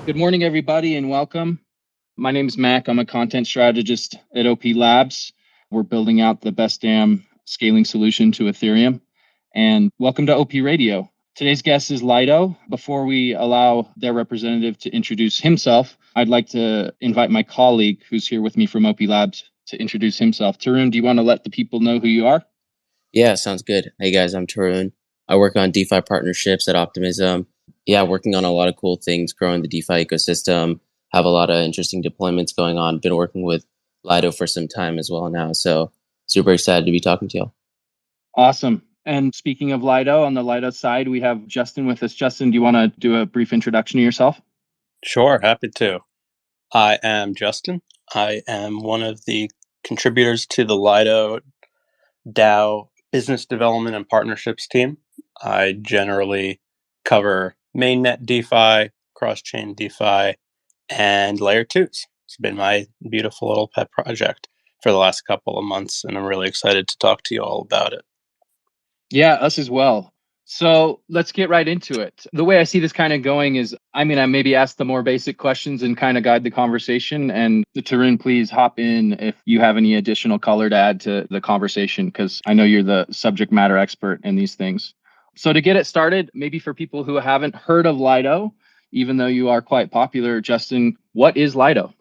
Good morning, everybody, and welcome. My name is Mac. I'm a content strategist at OP Labs. We're building out the best damn scaling solution to Ethereum. And welcome to OP Radio. Today's guest is Lido. Before we allow their representative to introduce himself, I'd like to invite my colleague who's here with me from OP Labs to introduce himself. Tarun, do you want to let the people know who you are? Yeah, sounds good. Hey guys, I'm Tarun. I work on DeFi partnerships at Optimism. Yeah, working on a lot of cool things, growing the DeFi ecosystem, have a lot of interesting deployments going on. Been working with Lido for some time as well now. So super excited to be talking to y'all. Awesome. And speaking of Lido, on the Lido side, we have Justin with us. Justin, do you want to do a brief introduction of yourself? Sure, happy to. I am Justin. I am one of the contributors to the Lido DAO business development and partnerships team. I generally cover mainnet DeFi, cross-chain DeFi, and layer twos. It's been my beautiful little pet project for the last couple of months, and I'm really excited to talk to you all about it. Yeah, us as well. So let's get right into it. The way I see this kind of going is, I maybe ask the more basic questions and kind of guide the conversation. And Tarun, please hop in if you have any additional color to add to the conversation, because I know you're the subject matter expert in these things. So to get it started, maybe for people who haven't heard of Lido, even though you are quite popular, Justin, what is Lido?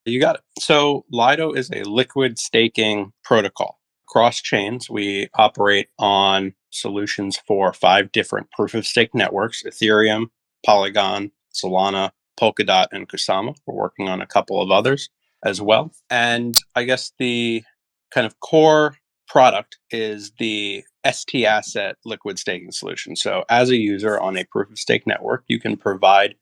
You got it. So Lido is a liquid staking protocol. Cross chains, we operate on solutions for 5 different proof of stake networks: Ethereum, Polygon, Solana, Polkadot, and Kusama. We're working on a couple of others as well. And I guess the kind of core product is the ST asset liquid staking solution. So as a user on a proof of stake network, you can provide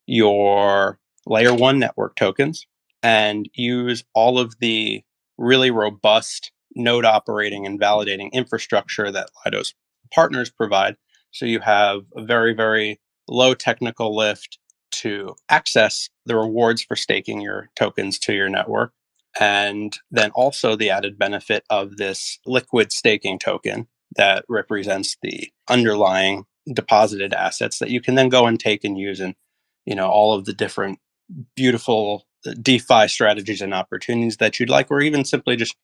your layer 1 network tokens and use all of the really robust node operating and validating infrastructure that Lido's partners provide. So you have a very, very low technical lift to access the rewards for staking your tokens to your network. And then also the added benefit of this liquid staking token that represents the underlying deposited assets that you can then go and take and use in, all of the different beautiful DeFi strategies and opportunities that you'd like, or even simply just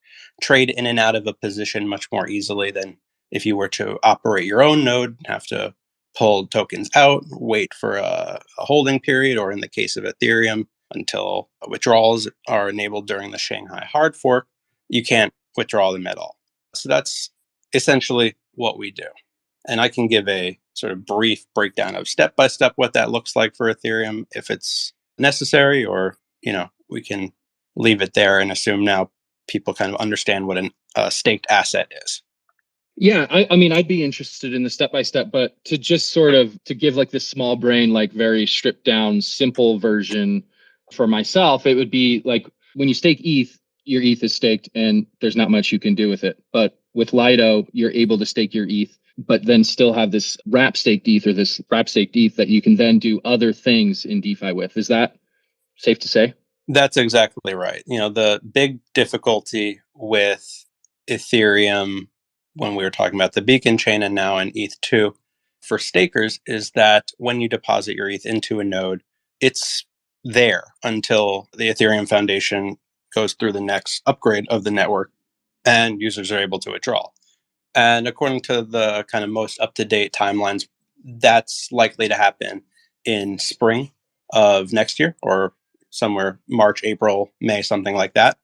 trade in and out of a position much more easily than if you were to operate your own node, have to pull tokens out, wait for a holding period, or in the case of Ethereum, until withdrawals are enabled during the Shanghai hard fork, you can't withdraw them at all. So that's essentially what we do. And I can give a sort of brief breakdown of step by step what that looks like for Ethereum if it's necessary, or we can leave it there and assume now people kind of understand what a staked asset is. Yeah, I'd be interested in the step by step, but to just sort of to give like this small brain, like very stripped down, simple version for myself, it would be like when you stake ETH, your ETH is staked and there's not much you can do with it. But with Lido, you're able to stake your ETH, but then still have this wrap staked ETH or this wrap staked ETH that you can then do other things in DeFi with. Is that safe to say? That's exactly right. The big difficulty with Ethereum when we were talking about the beacon chain and now in ETH2 for stakers is that when you deposit your ETH into a node, it's there until the Ethereum Foundation goes through the next upgrade of the network and users are able to withdraw. And according to the kind of most up-to-date timelines, that's likely to happen in spring of next year, or somewhere March, April, May, something like that.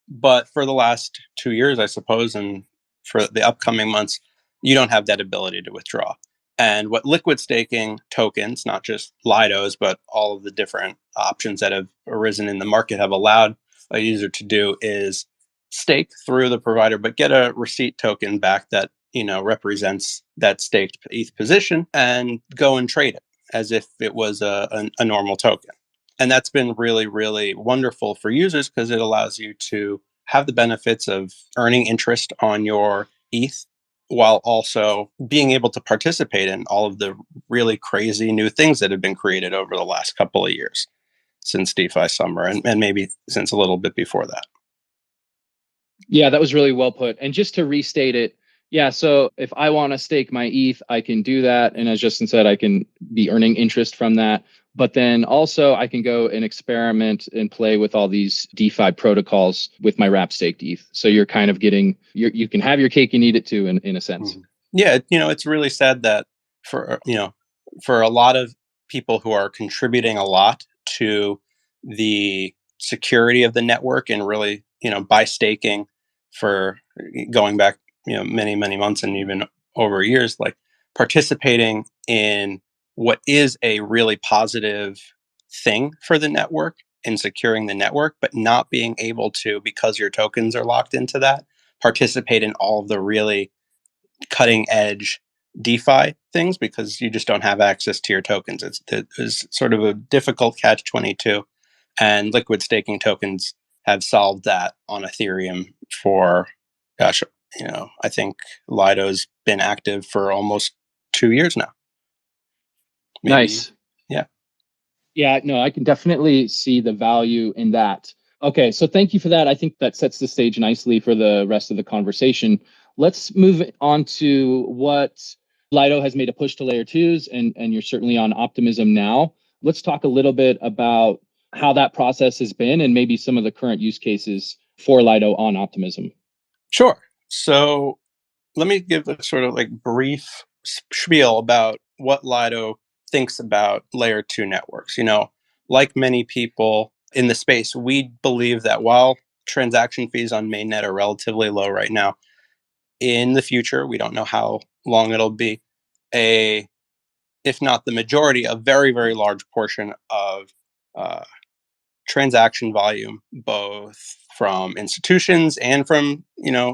But for the last 2 years, I suppose, and for the upcoming months, you don't have that ability to withdraw. And what liquid staking tokens, not just Lidos, but all of the different options that have arisen in the market have allowed a user to do is stake through the provider, but get a receipt token back that represents that staked ETH position and go and trade it as if it was a normal token. And that's been really, really wonderful for users because it allows you to have the benefits of earning interest on your ETH while also being able to participate in all of the really crazy new things that have been created over the last couple of years since DeFi summer and maybe since a little bit before that. Yeah, that was really well put. And just to restate it, Yeah, so if I want to stake my ETH, I can do that. And as Justin said, I can be earning interest from that. But then also I can go and experiment and play with all these DeFi protocols with my wrap staked ETH. So you're kind of getting you can have your cake and eat it too in a sense. Mhm. Yeah, it's really sad that for a lot of people who are contributing a lot to the security of the network and really, by staking for going back, many, many months and even over years, like participating in what is a really positive thing for the network and securing the network, but not being able to, because your tokens are locked into that, participate in all of the really cutting edge DeFi things because you just don't have access to your tokens. It's sort of a difficult catch 22. And liquid staking tokens have solved that on Ethereum for, gosh, I think Lido's been active for almost 2 years now. Maybe. Nice. Yeah. Yeah, no, I can definitely see the value in that. Okay, so thank you for that. I think that sets the stage nicely for the rest of the conversation. Let's move on to what Lido has made a push to layer twos, and you're certainly on Optimism now. Let's talk a little bit about how that process has been and maybe some of the current use cases for Lido on Optimism. Sure. So let me give a sort of like brief spiel about what Lido thinks about layer two networks. Like many people in the space, we believe that while transaction fees on mainnet are relatively low right now, in the future, we don't know how long it'll be, a if not the majority, a very, very large portion of uh, transaction volume, both from institutions and from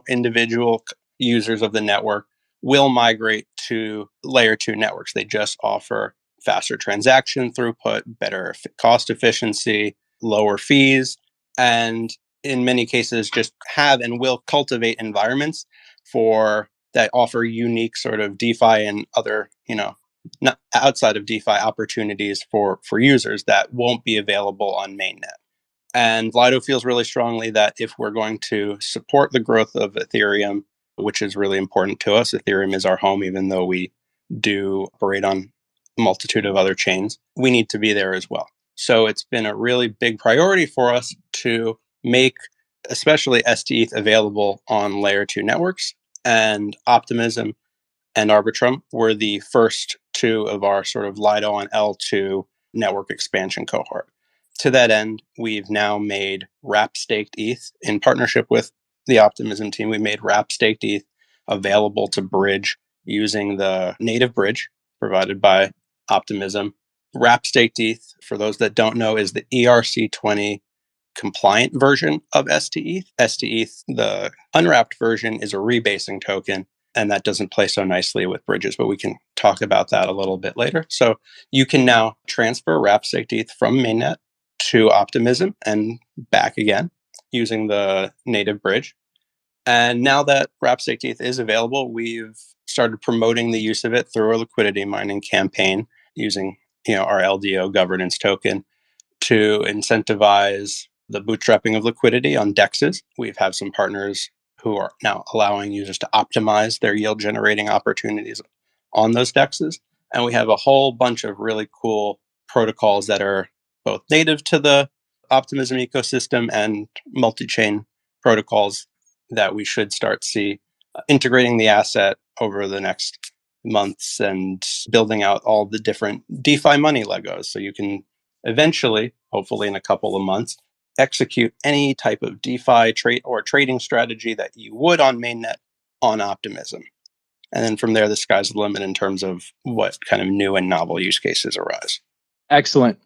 individual users of the network, will migrate to layer two networks. They just offer faster transaction throughput, better cost efficiency, lower fees, and in many cases just have and will cultivate environments for that offer unique sort of DeFi and other not outside of DeFi opportunities for users that won't be available on mainnet. And Lido feels really strongly that if we're going to support the growth of Ethereum, which is really important to us, Ethereum is our home, even though we do operate on a multitude of other chains, we need to be there as well. So it's been a really big priority for us to make especially STETH available on layer two networks. And Optimism and Arbitrum were the first two of our sort of Lido on L2 network expansion cohort. To that end, we've now made wrap staked ETH in partnership with the Optimism team. We made wrap staked ETH available to bridge using the native bridge provided by Optimism. Wrap staked ETH, for those that don't know, is the ERC20 compliant version of STETH. STETH, the unwrapped version, is a rebasing token, and that doesn't play so nicely with bridges, but we can talk about that a little bit later. So you can now transfer wrap-staked ETH from mainnet to Optimism and back again using the native bridge. And now that wrap-staked ETH is available, we've started promoting the use of it through a liquidity mining campaign using our LDO governance token to incentivize the bootstrapping of liquidity on DEXs. We have some partners who are now allowing users to optimize their yield generating opportunities on those DEXs. And we have a whole bunch of really cool protocols that are both native to the Optimism ecosystem and multi-chain protocols that we should start see integrating the asset over the next months and building out all the different DeFi money Legos. So you can eventually, hopefully in a couple of months, execute any type of DeFi trade or trading strategy that you would on mainnet on Optimism. And then from there, the sky's the limit in terms of what kind of new and novel use cases arise. Excellent.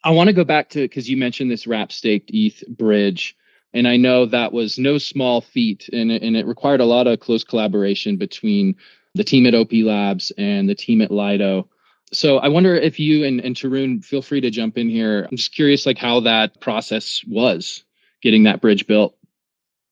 I want to go back to because you mentioned this wrap staked ETH bridge. And I know that was no small feat, and it required a lot of close collaboration between the team at OP Labs and the team at Lido. So I wonder if you and Tarun, feel free to jump in here. I'm just curious, like how that process was getting that bridge built.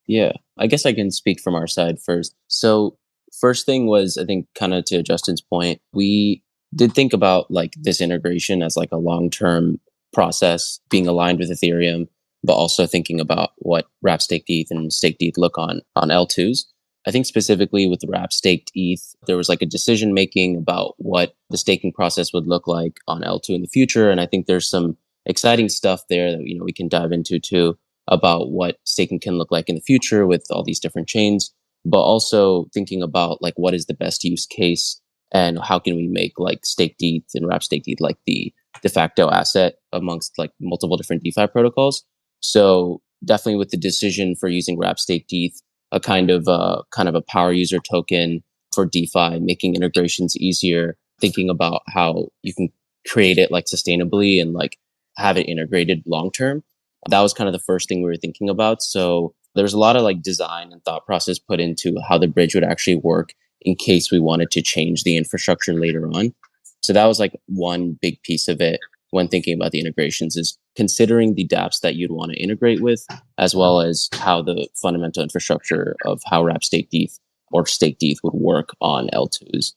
Yeah, I guess I can speak from our side first. So, first thing was, I think, kind of to Justin's point, we did think about like this integration as like a long-term process, being aligned with Ethereum, but also thinking about what wrap staked ETH and staked ETH look on L2s. I think specifically with the wrap staked ETH, there was like a decision making about what the staking process would look like on L2 in the future. And I think there's some exciting stuff there that we can dive into too about what staking can look like in the future with all these different chains, but also thinking about like what is the best use case and how can we make like staked ETH and wrap staked ETH like the de facto asset amongst like multiple different DeFi protocols. So definitely with the decision for using wrap staked ETH, a kind of a power user token for DeFi, making integrations easier, thinking about how you can create it like sustainably and like have it integrated long term. That was kind of the first thing we were thinking about. So there's a lot of like design and thought process put into how the bridge would actually work in case we wanted to change the infrastructure later on. So that was like one big piece of it when thinking about the integrations is considering the dApps that you'd want to integrate with, as well as how the fundamental infrastructure of how wrap staked ETH or staked ETH would work on L2s.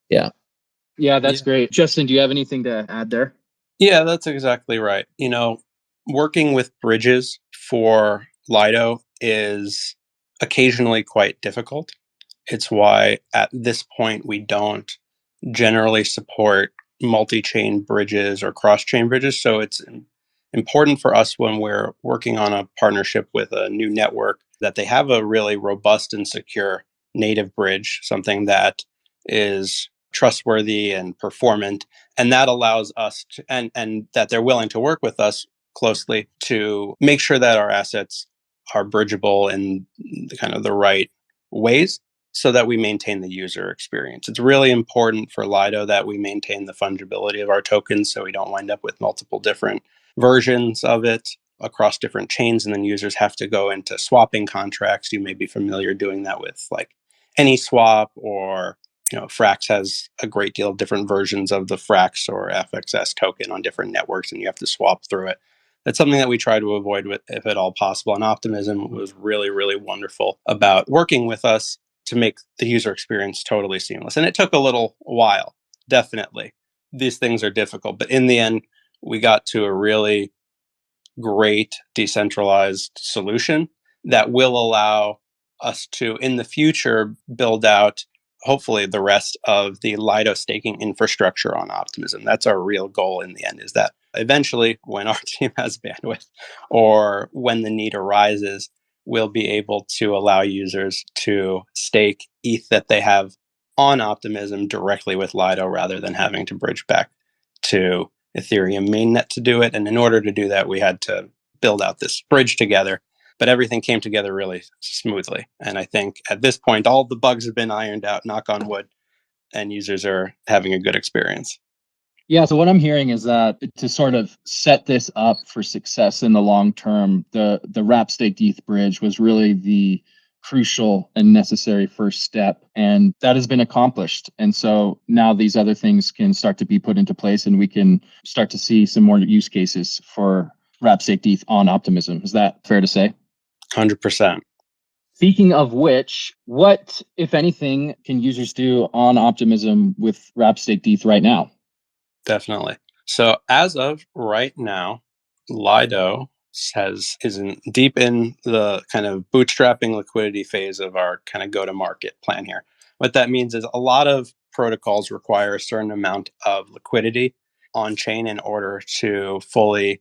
Yeah. Yeah, that's great. Justin, do you have anything to add there? Yeah, that's exactly right. Working with bridges for Lido is occasionally quite difficult. It's why at this point we don't generally support multi-chain bridges or cross-chain bridges. So it's important for us when we're working on a partnership with a new network that they have a really robust and secure native bridge, something that is trustworthy and performant. And that allows us to, and that they're willing to work with us closely to make sure that our assets are bridgeable in the kind of the right ways so that we maintain the user experience. It's really important for Lido that we maintain the fungibility of our tokens so we don't wind up with multiple different versions of it across different chains, and then users have to go into swapping contracts. You may be familiar doing that with like AnySwap, or Frax has a great deal of different versions of the Frax or FXS token on different networks, and you have to swap through it. That's something that we try to avoid with, if at all possible. And Optimism was really, really wonderful about working with us to make the user experience totally seamless. And it took a little while, definitely. These things are difficult, but in the end, we got to a really great decentralized solution that will allow us to, in the future, build out hopefully the rest of the Lido staking infrastructure on Optimism. That's our real goal in the end, is that eventually when our team has bandwidth or when the need arises, we'll be able to allow users to stake ETH that they have on Optimism directly with Lido rather than having to bridge back to Ethereum mainnet to do it. And in order to do that, we had to build out this bridge together. But everything came together really smoothly. And I think at this point, all the bugs have been ironed out, knock on wood, and users are having a good experience. Yeah, so what I'm hearing is that to sort of set this up for success in the long term, the wrap staked ETH bridge was really the crucial and necessary first step, and that has been accomplished. And so now these other things can start to be put into place, and we can start to see some more use cases for wrap staked ETH on Optimism. Is that fair to say? 100%. Speaking of which, what, if anything, can users do on Optimism with wrap staked ETH right now? Definitely. So as of right now, Lido deep in the kind of bootstrapping liquidity phase of our kind of go-to-market plan here. What that means is a lot of protocols require a certain amount of liquidity on chain in order to fully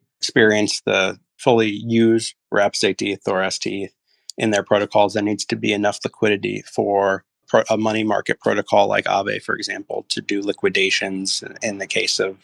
use wrap-staked ETH or STETH in their protocols. There needs to be enough liquidity for a money market protocol like Aave, for example, to do liquidations in the case of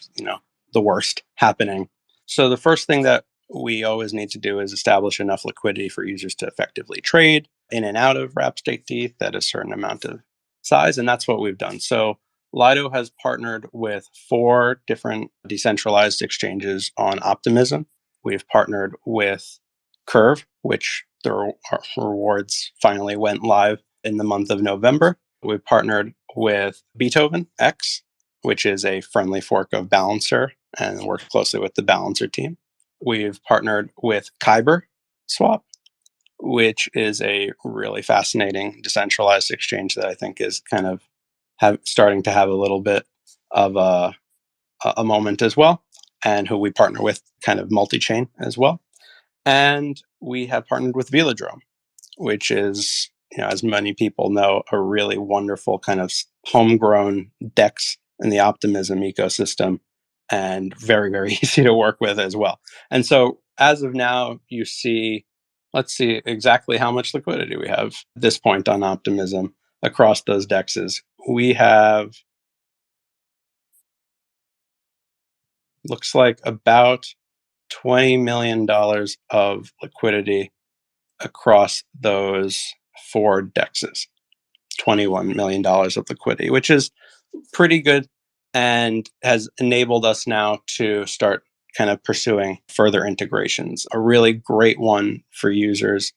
the worst happening. So the first thing that we always need to do is establish enough liquidity for users to effectively trade in and out of wrap staked ETH at a certain amount of size, and that's what we've done. So Lido has partnered with 4 different decentralized exchanges on Optimism. We've partnered with Curve, which the rewards finally went live in the month of November. We've partnered with Beethoven X, which is a friendly fork of Balancer, and worked closely with the Balancer team. We've partnered with Kyber Swap, which is a really fascinating decentralized exchange that I think is kind of starting to have a little bit of a moment as well, and who we partner with kind of multi-chain as well. And we have partnered with Velodrome, which is as many people know, a really wonderful kind of homegrown DEX in the Optimism ecosystem, and very, very easy to work with as well. And so as of now, you see, let's see exactly how much liquidity we have at this point on Optimism across those DEXs. We have, looks like about $20 million of liquidity across those four DEXs. $21 million of liquidity, which is pretty good and has enabled us now to start kind of pursuing further integrations. A really great one for users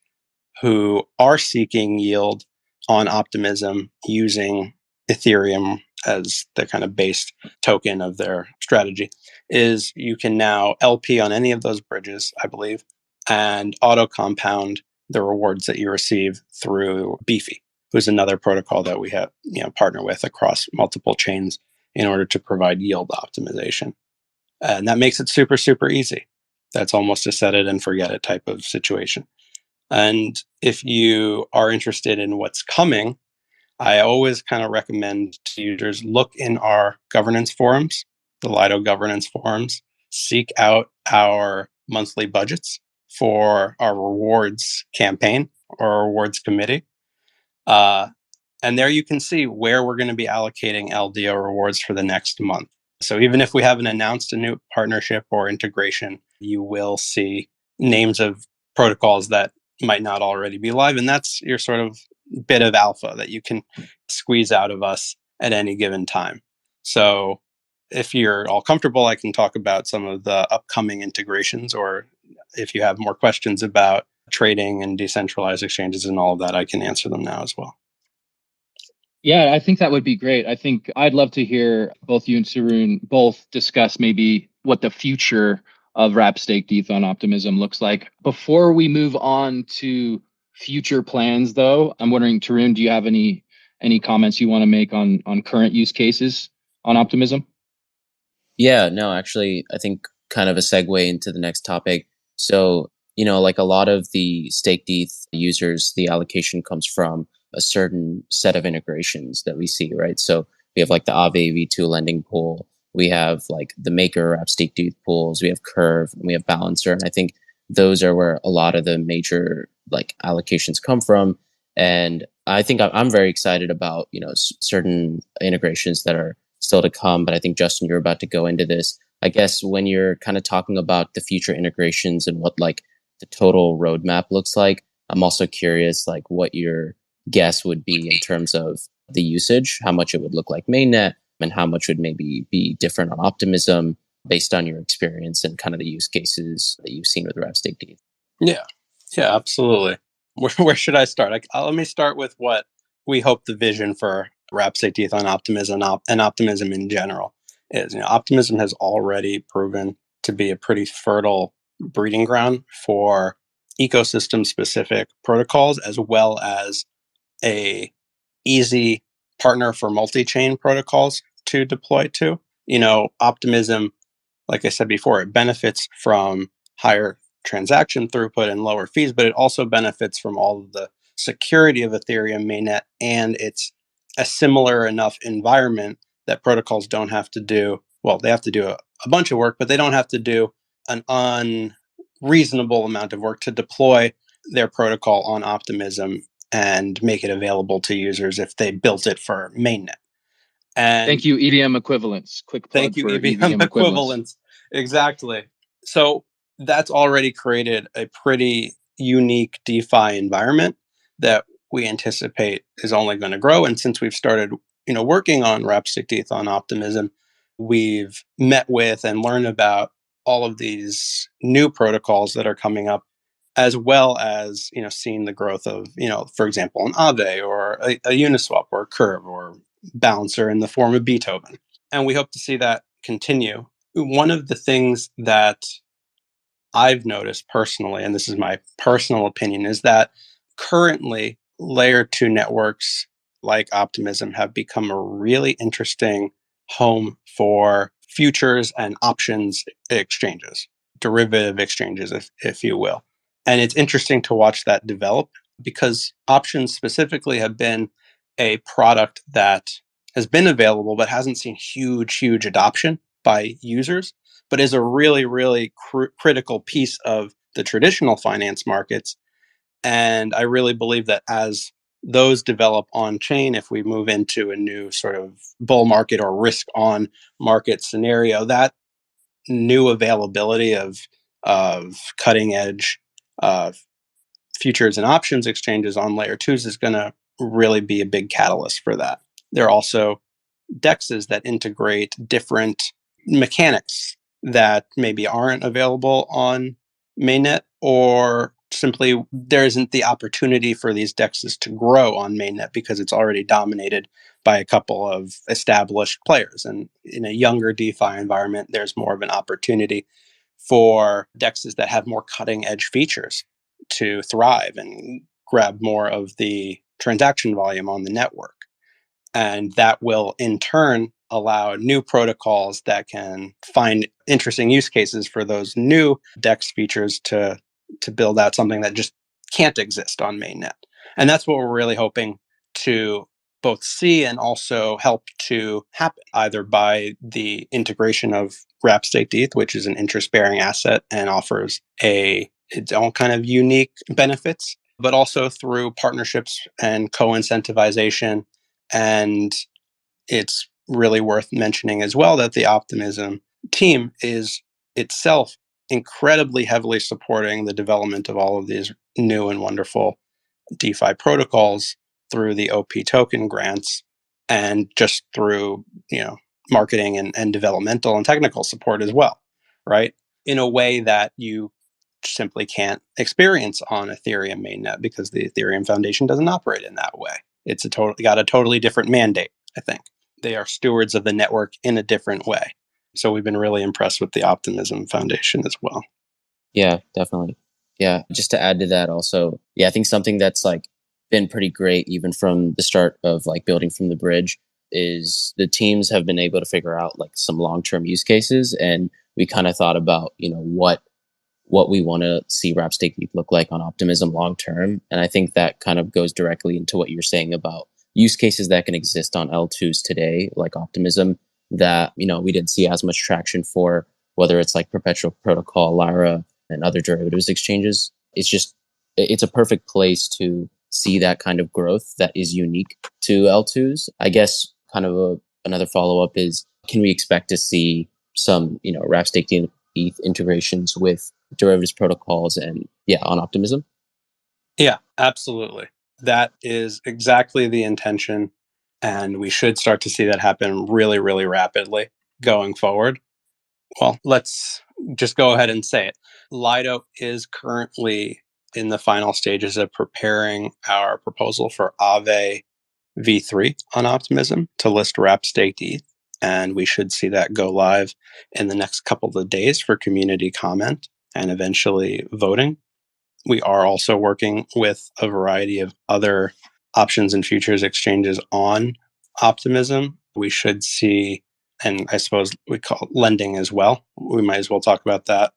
who are seeking yield on Optimism using Ethereum as the kind of base token of their strategy is you can now LP on any of those bridges, I believe, and auto compound the rewards that you receive through Beefy, who's another protocol that we have partner with across multiple chains in order to provide yield optimization. And that makes it super, super easy. That's almost a set it and forget it type of situation. And if you are interested in what's coming, I always kind of recommend to users look in our governance forums, the Lido governance forums, seek out our monthly budgets for our rewards campaign or our rewards committee. And there you can see where we're going to be allocating LDO rewards for the next month. So even if we haven't announced a new partnership or integration, you will see names of protocols that might not already be live. And that's your sort of bit of alpha that you can squeeze out of us at any given time. So if you're all comfortable, I can talk about some of the upcoming integrations, or if you have more questions about trading and decentralized exchanges and all of that, I can answer them now as well. Yeah, I think that would be great. I think I'd love to hear both you and Saroon both discuss maybe what the future of Wrap Stake ETH on Optimism looks like. Before we move on to future plans, though, I'm wondering, Tarun, do you have any comments you want to make on current use cases on Optimism? Yeah, no, actually, I think kind of a segue into the next topic. So, like a lot of the staked ETH users, the allocation comes from a certain set of integrations that we see, right? So we have like the Aave V2 lending pool, we have like the Maker app staked ETH pools, we have Curve, and we have Balancer. And I think those are where a lot of the major like allocations come from. And I think I'm very excited about, certain integrations that are still to come. But I think, Justin, you're about to go into this. I guess when you're kind of talking about the future integrations and what like the total roadmap looks like, I'm also curious like what your guess would be in terms of the usage, how much it would look like mainnet, and how much would maybe be different on Optimism based on your experience and kind of the use cases that you've seen with RevStake ETH. Yeah, absolutely. Where should I start? Let me start with what we hope the vision for Wrap-Stake ETH on Optimism and Optimism in general is. Optimism has already proven to be a pretty fertile breeding ground for ecosystem-specific protocols, as well as a easy partner for multi-chain protocols to deploy to. Optimism, like I said before, it benefits from higher transaction throughput and lower fees, but it also benefits from all of the security of Ethereum mainnet, and it's a similar enough environment that protocols don't have to do, well, they have to do a bunch of work, but they don't have to do an unreasonable amount of work to deploy their protocol on Optimism and make it available to users if they built it for mainnet. And thank you, EVM equivalents. Quick plug thank you, for EVM equivalents. Exactly. So that's already created a pretty unique DeFi environment that we anticipate is only going to grow. And since we've started, working on Wrap-Stake ETH on Optimism, we've met with and learned about all of these new protocols that are coming up, as well as seeing the growth of for example an Aave or a Uniswap or a Curve or Balancer in the form of Beethoven. And we hope to see that continue. One of the things that I've noticed personally, and this is my personal opinion, is that currently layer 2 networks like Optimism have become a really interesting home for futures and options exchanges, derivative exchanges, if you will. And it's interesting to watch that develop because options specifically have been a product that has been available but hasn't seen huge adoption by users, but is a really critical piece of the traditional finance markets. And I really believe that as those develop on chain, if we move into a new sort of bull market or risk on market scenario, that new availability of cutting edge uh, futures and options exchanges on layer twos is going to really be a big catalyst for that. There are also dexes that integrate different mechanics that maybe aren't available on mainnet, or simply there isn't the opportunity for these dexes to grow on mainnet because it's already dominated by a couple of established players. And in a younger DeFi environment, there's more of an opportunity for dexes that have more cutting edge features to thrive and grab more of the transaction volume on the network. And that will in turn allow new protocols that can find interesting use cases for those new DEX features to build out something that just can't exist on mainnet. And that's what we're really hoping to both see and also help to happen, either by the integration of wrap staked ETH, which is an interest bearing asset and offers its own kind of unique benefits, but also through partnerships and co-incentivization. And it's really worth mentioning as well that the Optimism team is itself incredibly heavily supporting the development of all of these new and wonderful DeFi protocols through the OP token grants, and just through, marketing and developmental and technical support as well, right? In a way that you simply can't experience on Ethereum mainnet, because the Ethereum Foundation doesn't operate in that way. It's got a totally different mandate, I think. They are stewards of the network in a different way. So we've been really impressed with the Optimism Foundation as well. Yeah, definitely. Yeah, just to add to that also, yeah, I think something that's like been pretty great even from the start of like building from the bridge is the teams have been able to figure out like some long-term use cases, and we kind of thought about, what we want to see Wrap Stake ETH look like on Optimism long term. And I think that kind of goes directly into what you're saying about use cases that can exist on L2s today, like Optimism, that, we didn't see as much traction for, whether it's like Perpetual Protocol, Lyra, and other derivatives exchanges. It's a perfect place to see that kind of growth that is unique to L2s. I guess kind of another follow up is, can we expect to see some, Wrap Stake ETH integrations with derivatives protocols and on Optimism? Yeah, absolutely. That is exactly the intention. And we should start to see that happen really rapidly going forward. Well, let's just go ahead and say it. Lido is currently in the final stages of preparing our proposal for Aave V3 on Optimism to list wrap staked ETH. And we should see that go live in the next couple of days for community comment and eventually voting. We are also working with a variety of other options and futures exchanges on Optimism. We should see, and I suppose we call it lending as well. We might as well talk about that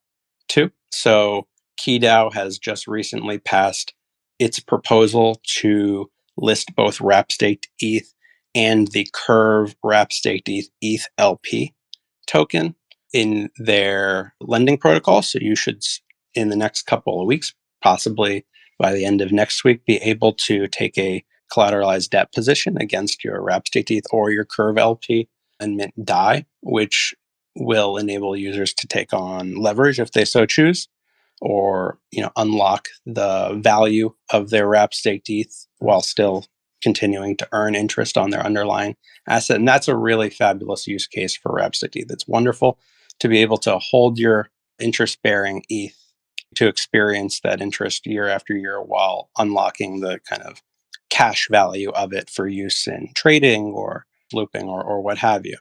too. So KeyDAO has just recently passed its proposal to list both wrap staked ETH and the Curve wrap staked ETH LP token in their lending protocol. So you should, in the next couple of weeks, possibly by the end of next week, be able to take a collateralized debt position against your wrap staked ETH or your Curve LP and mint DAI, which will enable users to take on leverage if they so choose, or unlock the value of their wrap staked ETH while still continuing to earn interest on their underlying asset. And that's a really fabulous use case for wrap staked ETH. It's wonderful to be able to hold your interest bearing ETH, to experience that interest year after year while unlocking the kind of cash value of it for use in trading or looping or what have you.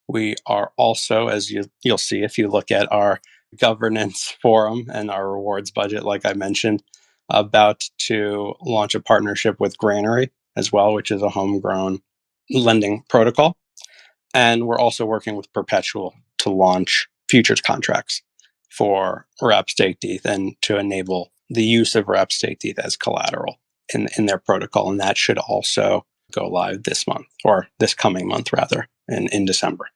We are also, as you'll see if you look at our governance forum and our rewards budget, like I mentioned, about to launch a partnership with Granary as well, which is a homegrown lending protocol. And we're also working with Perpetual to launch futures contracts for wrap staked ETH and to enable the use of wrap staked ETH as collateral. in their protocol, and that should also go live this month, or this coming month rather, in December.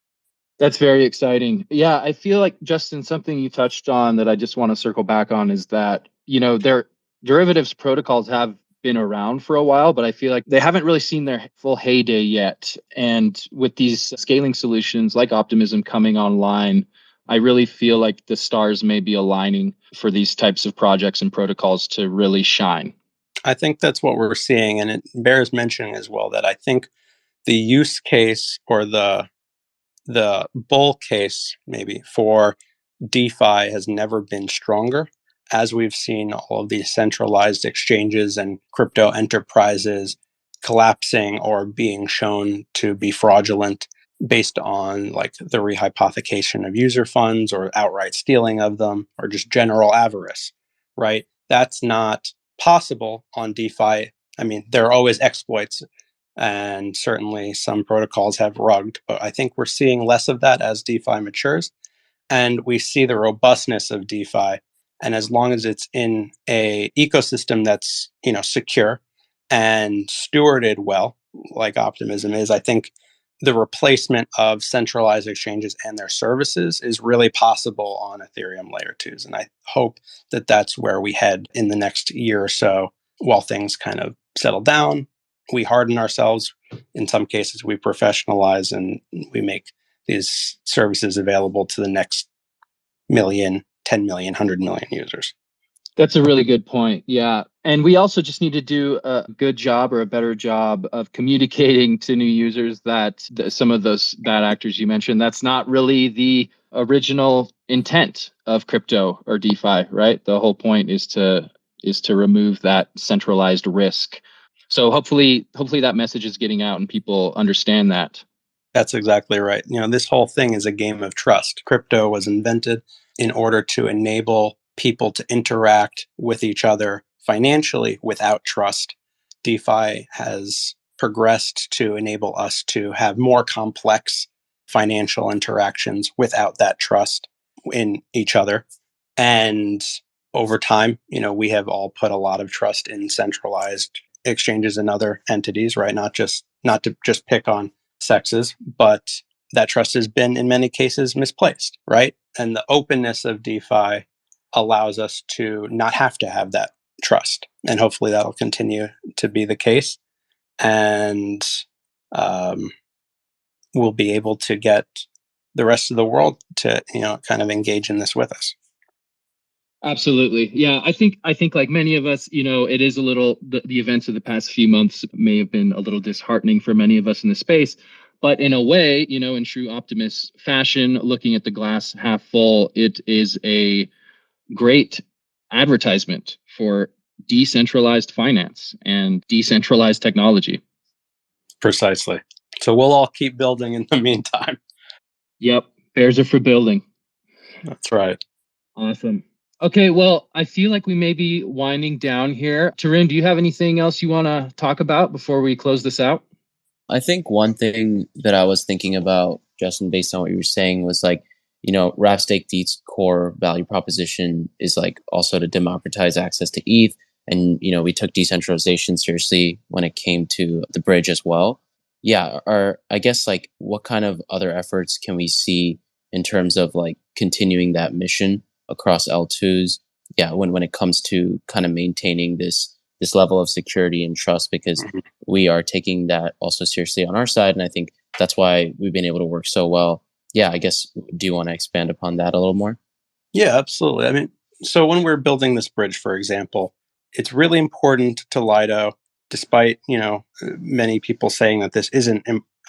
That's very exciting. Yeah, I feel like, Justin, something you touched on that I just want to circle back on is that, their derivatives protocols have been around for a while, but I feel like they haven't really seen their full heyday yet. And with these scaling solutions like Optimism coming online, I really feel like the stars may be aligning for these types of projects and protocols to really shine. I think that's what we're seeing, and it bears mentioning as well that I think the use case, or the bull case maybe, for DeFi has never been stronger, as we've seen all of these centralized exchanges and crypto enterprises collapsing or being shown to be fraudulent based on like the rehypothecation of user funds or outright stealing of them or just general avarice, right? That's not possible on DeFi. I mean, there are always exploits, and certainly some protocols have rugged, but I think we're seeing less of that as DeFi matures, and we see the robustness of DeFi. And as long as it's in a ecosystem that's secure and stewarded well, like Optimism is, I think the replacement of centralized exchanges and their services is really possible on Ethereum layer twos. And I hope that that's where we head in the next year or so, while things kind of settle down. We harden ourselves. In some cases, we professionalize, and we make these services available to the next million, 10 million, 100 million users. That's a really good point. Yeah. And we also just need to do a good job or a better job of communicating to new users that some of those bad actors you mentioned, that's not really the original intent of crypto or DeFi, right? The whole point is to remove that centralized risk. So hopefully that message is getting out and people understand that. That's exactly right. This whole thing is a game of trust. Crypto was invented in order to enable people to interact with each other financially without trust. DeFi has progressed to enable us to have more complex financial interactions without that trust in each other. And over time, we have all put a lot of trust in centralized exchanges and other entities, right? Not to just pick on sexes, but that trust has been in many cases misplaced, right? And the openness of DeFi allows us to not have to have that trust. And hopefully that'll continue to be the case. And we'll be able to get the rest of the world to, kind of engage in this with us. Absolutely. Yeah, I think like many of us, it is a little the events of the past few months may have been a little disheartening for many of us in the space, but in a way, in true optimist fashion, looking at the glass half full, it is a great advertisement for decentralized finance and decentralized technology. Precisely. So we'll all keep building in the meantime. Yep, bears are for building. That's right. Awesome. Okay, well, I feel like we may be winding down here. Tarun, do you have anything else you want to talk about before we close this out? I think one thing that I was thinking about, Justin, based on what you were saying, was like, Wrap Stake Deet's core value proposition is like also to democratize access to ETH. And, we took decentralization seriously when it came to the bridge as well. Yeah. I guess like what kind of other efforts can we see in terms of like continuing that mission across L2s? Yeah. When it comes to kind of maintaining this level of security and trust, because we are taking that also seriously on our side. And I think that's why we've been able to work so well. Yeah, I guess, do you want to expand upon that a little more? Yeah, absolutely. I mean, so when we're building this bridge, for example, it's really important to Lido, despite, many people saying that this isn't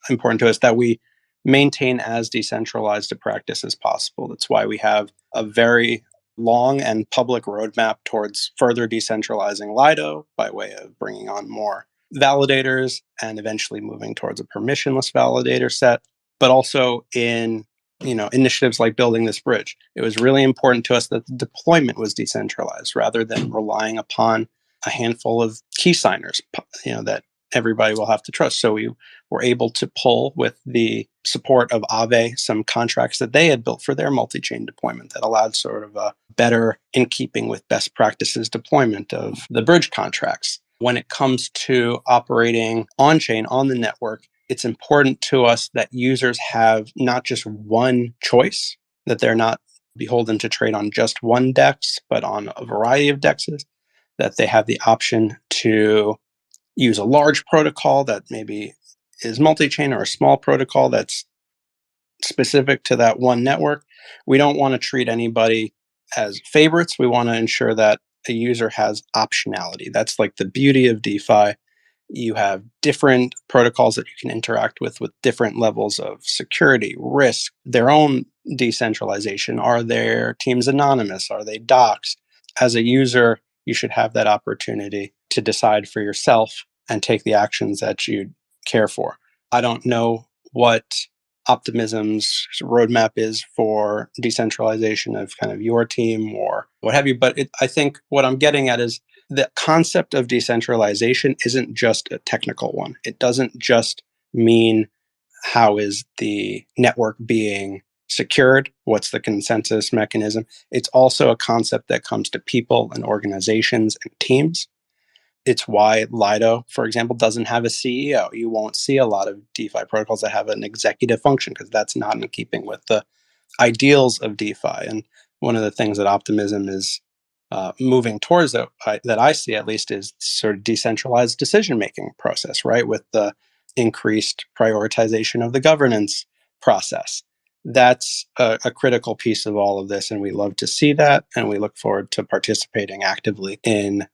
important to us, that we maintain as decentralized a practice as possible. That's why we have a very long and public roadmap towards further decentralizing Lido by way of bringing on more validators and eventually moving towards a permissionless validator set, but also in initiatives like building this bridge. It was really important to us that the deployment was decentralized rather than relying upon a handful of key signers, that everybody will have to trust. So we were able to pull, with the support of Aave, some contracts that they had built for their multi-chain deployment that allowed sort of a better, in keeping with best practices, deployment of the bridge contracts. when it comes to operating on-chain on the network, it's important to us that users have not just one choice, that they're not beholden to trade on just one DEX, but on a variety of DEXs, that they have the option to use a large protocol that maybe is multi-chain or a small protocol that's specific to that one network. We don't want to treat anybody as favorites. We want to ensure that a user has optionality. That's like the beauty of DeFi. You have different protocols that you can interact with different levels of security, risk, their own decentralization. Are their teams anonymous? Are they doxxed? As a user, you should have that opportunity to decide for yourself and take the actions that you care for. I don't know what Optimism's roadmap is for decentralization of kind of your team or what have you. But I think what I'm getting at is the concept of decentralization isn't just a technical one. It doesn't just mean how is the network being secured? What's the consensus mechanism? It's also a concept that comes to people and organizations and teams. It's why Lido, for example, doesn't have a CEO. You won't see a lot of DeFi protocols that have an executive function because that's not in keeping with the ideals of DeFi. And one of the things that Optimism is moving towards that I see at least is sort of decentralized decision-making process, right? With the increased prioritization of the governance process. That's a critical piece of all of this, and we love to see that, and we look forward to participating actively in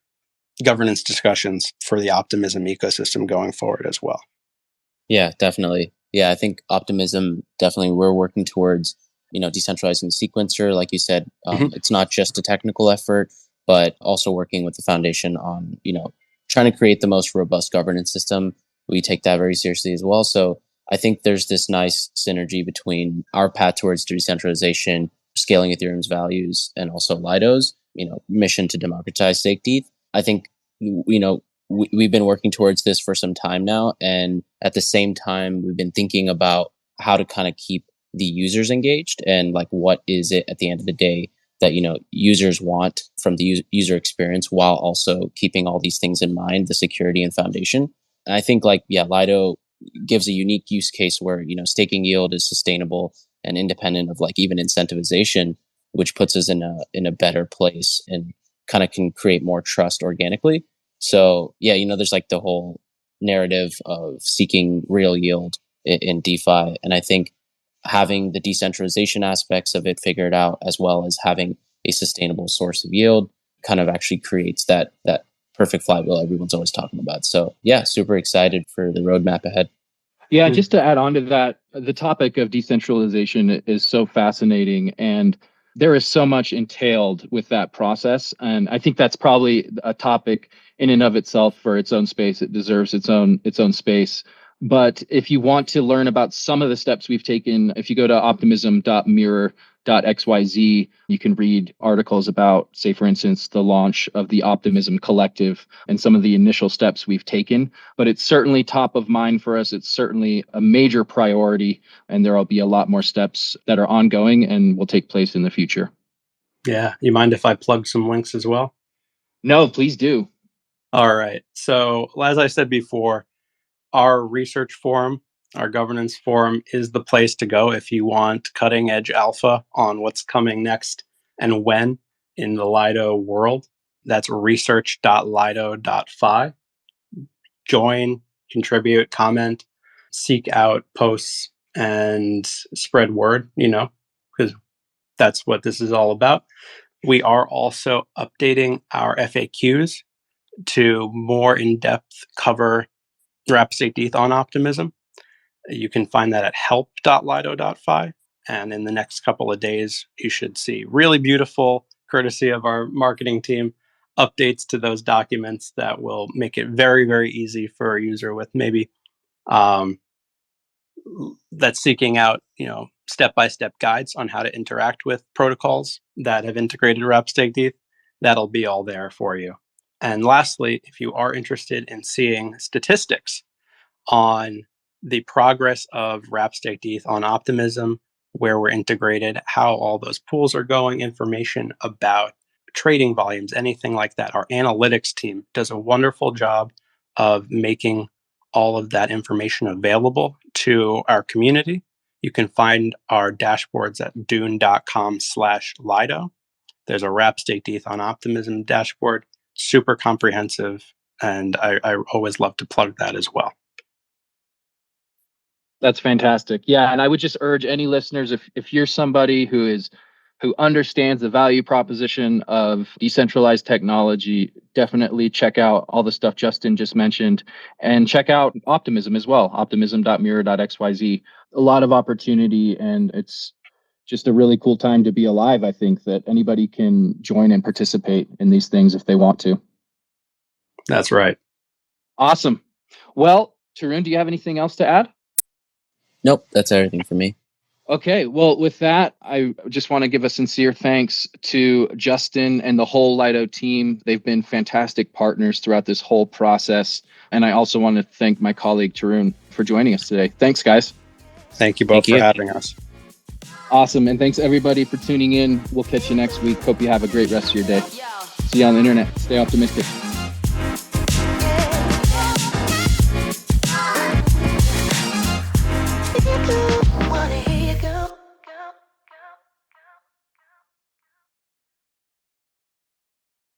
governance discussions for the Optimism ecosystem going forward as well. Yeah, definitely. Yeah, I think Optimism, definitely we're working towards, decentralizing the sequencer. Like you said, it's not just a technical effort, but also working with the foundation on, trying to create the most robust governance system. We take that very seriously as well. So I think there's this nice synergy between our path towards decentralization, scaling Ethereum's values, and also Lido's, mission to democratize stake ETH. I think, we've been working towards this for some time now. And at the same time, we've been thinking about how to kind of keep the users engaged and like, what is it at the end of the day that, users want from the user experience while also keeping all these things in mind, the security and foundation. And I think Lido gives a unique use case where, staking yield is sustainable and independent of like even incentivization, which puts us in a better place and kind of can create more trust organically. So yeah, there's like the whole narrative of seeking real yield in DeFi. And I think having the decentralization aspects of it figured out, as well as having a sustainable source of yield, kind of actually creates that perfect flywheel everyone's always talking about. So yeah, super excited for the roadmap ahead. Yeah, just to add on to that, the topic of decentralization is so fascinating, and there is so much entailed with that process. And I think that's probably a topic in and of itself for its own space. It deserves its own space. But if you want to learn about some of the steps we've taken, if you go to optimism.mirror.xyz, you can read articles about, say, for instance, the launch of the Optimism Collective and some of the initial steps we've taken. But it's certainly top of mind for us. It's certainly a major priority, and there will be a lot more steps that are ongoing and will take place in the future. Yeah. You mind if I plug some links as well? No, please do. All right. So, as I said before, our research forum, our governance forum is the place to go if you want cutting edge alpha on what's coming next and when in the Lido world. That's research.lido.fi. Join, contribute, comment, seek out posts, and spread word, because that's what this is all about. We are also updating our FAQs to more in-depth cover wrap stake ETH on Optimism. You can find that at help.lido.fi. And in the next couple of days, you should see really beautiful, courtesy of our marketing team, updates to those documents that will make it very, very easy for a user with maybe that's seeking out, step-by-step guides on how to interact with protocols that have integrated wrap stake ETH. That'll be all there for you. And lastly, if you are interested in seeing statistics on the progress of wrap stake ETH on Optimism, where we're integrated, how all those pools are going, information about trading volumes, anything like that. Our analytics team does a wonderful job of making all of that information available to our community. You can find our dashboards at dune.com/Lido. There's a wrap stake ETH on Optimism dashboard, super comprehensive, and I always love to plug that as well. That's fantastic. Yeah, and I would just urge any listeners, if you're somebody who understands the value proposition of decentralized technology, definitely check out all the stuff Justin just mentioned, and check out Optimism as well, optimism.mirror.xyz. A lot of opportunity, and it's just a really cool time to be alive. I think that anybody can join and participate in these things if they want to. That's right. Awesome. Well, Tarun, do you have anything else to add? Nope, that's everything for me. Okay, well, with that, I just want to give a sincere thanks to Justin and the whole Lido team. They've been fantastic partners throughout this whole process. And I also want to thank my colleague, Tarun, for joining us today. Thanks, guys. Thank you both for having us. Awesome. And thanks, everybody, for tuning in. We'll catch you next week. Hope you have a great rest of your day. See you on the internet. Stay optimistic.